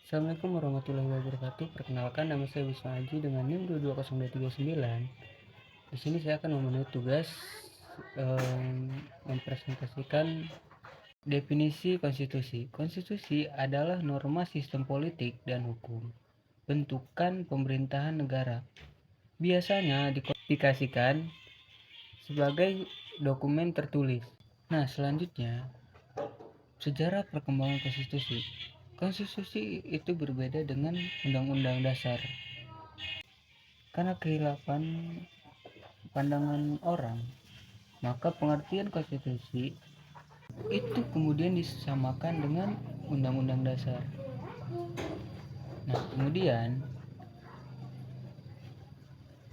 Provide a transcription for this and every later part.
Assalamualaikum warahmatullahi wabarakatuh. Perkenalkan, nama saya Wisnu Aji dengan NIM 220239. Di sini saya akan memenuhi tugas mempresentasikan definisi konstitusi. Konstitusi adalah norma sistem politik dan hukum, bentukan pemerintahan negara. Biasanya dikodifikasikan sebagai dokumen tertulis. Nah, selanjutnya sejarah perkembangan konstitusi. Konstitusi itu berbeda dengan undang-undang dasar karena kehilapan pandangan orang, maka pengertian konstitusi itu kemudian disamakan dengan undang-undang dasar. Nah, kemudian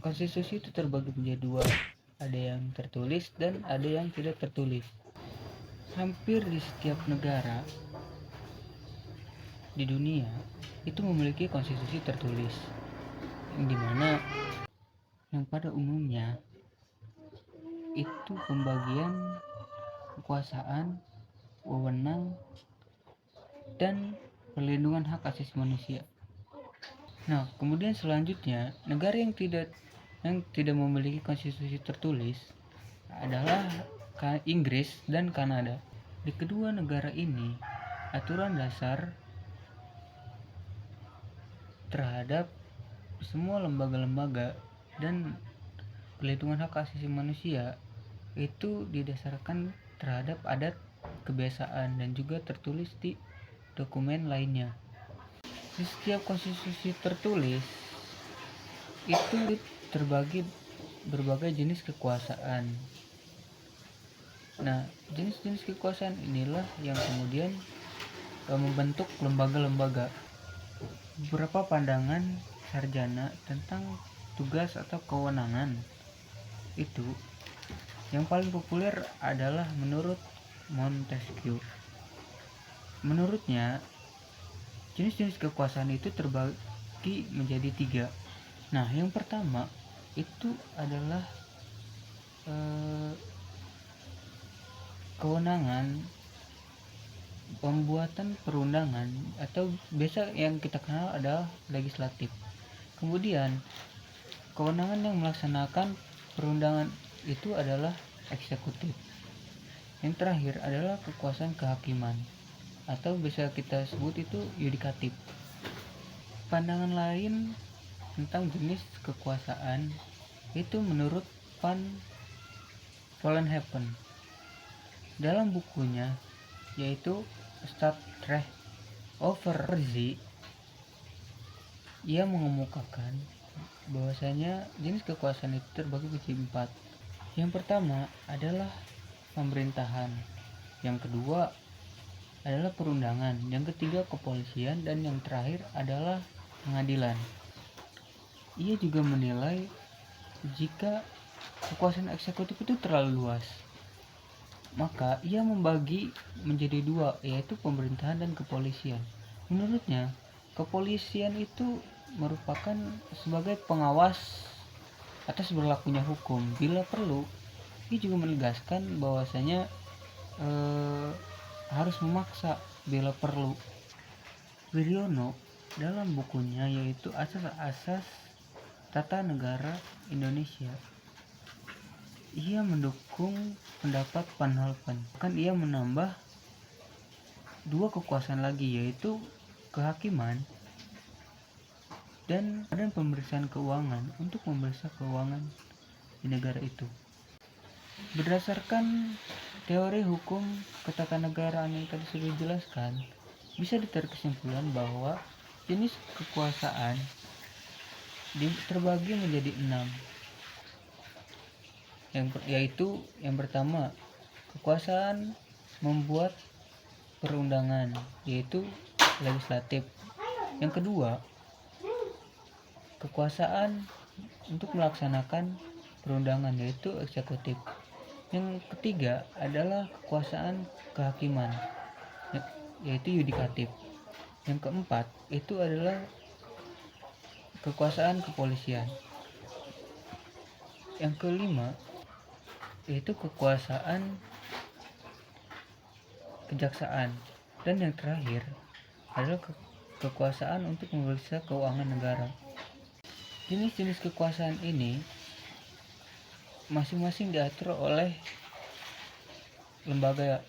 konstitusi itu terbagi menjadi dua, ada yang tertulis dan ada yang tidak tertulis. Hampir di setiap negara di dunia itu memiliki konstitusi tertulis, yang dimana yang pada umumnya itu pembagian kekuasaan, wewenang, dan perlindungan hak asasi manusia. Nah, kemudian selanjutnya negara yang tidak memiliki konstitusi tertulis adalah Inggris dan Kanada. Di kedua negara ini, aturan dasar terhadap semua lembaga-lembaga dan perlindungan hak asasi manusia itu didasarkan terhadap adat, kebiasaan, dan juga tertulis di dokumen lainnya. Di setiap konstitusi tertulis itu terbagi berbagai jenis kekuasaan. Nah, jenis-jenis kekuasaan inilah yang kemudian membentuk lembaga-lembaga. Beberapa pandangan sarjana tentang tugas atau kewenangan itu yang paling populer adalah menurut Montesquieu. Menurutnya, jenis-jenis kekuasaan itu terbagi menjadi 3. Nah, yang pertama itu adalah kewenangan pembuatan perundangan atau biasa yang kita kenal adalah legislatif. Kemudian kewenangan yang melaksanakan perundangan itu adalah eksekutif. Yang terakhir adalah kekuasaan kehakiman atau bisa kita sebut itu yudikatif. Pandangan lain tentang jenis kekuasaan itu menurut Van Vollenhoven dalam bukunya yaitu Staatsrecht over Verzi. Ia mengemukakan bahwasanya jenis kekuasaan itu terbagi menjadi 4. Yang pertama adalah pemerintahan, yang kedua adalah perundangan, yang ketiga kepolisian, dan yang terakhir adalah pengadilan. Ia juga menilai jika kekuasaan eksekutif itu terlalu luas, maka ia membagi menjadi 2, yaitu pemerintahan dan kepolisian. Menurutnya, kepolisian itu merupakan sebagai pengawas atas berlakunya hukum. Bila perlu, ia juga menegaskan bahwasanya harus memaksa bila perlu. Wiryono dalam bukunya yaitu Asas-Asas Tata Negara Indonesia, ia mendukung pendapat Van Holpen. Bahkan ia menambah 2 kekuasaan lagi, yaitu kehakiman dan Badan Pemeriksaan Keuangan untuk memeriksa keuangan di negara itu. Berdasarkan teori hukum ketatanegaraan yang tadi sudah dijelaskan, bisa ditarik kesimpulan bahwa jenis kekuasaan terbagi menjadi 6, yaitu yang pertama kekuasaan membuat perundangan yaitu legislatif, yang kedua kekuasaan untuk melaksanakan perundangan yaitu eksekutif, yang ketiga adalah kekuasaan kehakiman yaitu yudikatif, yang keempat itu adalah kekuasaan kepolisian, yang kelima yaitu kekuasaan kejaksaan, dan yang terakhir adalah kekuasaan untuk memeriksa keuangan negara. Jenis-jenis kekuasaan ini masing-masing diatur oleh lembaga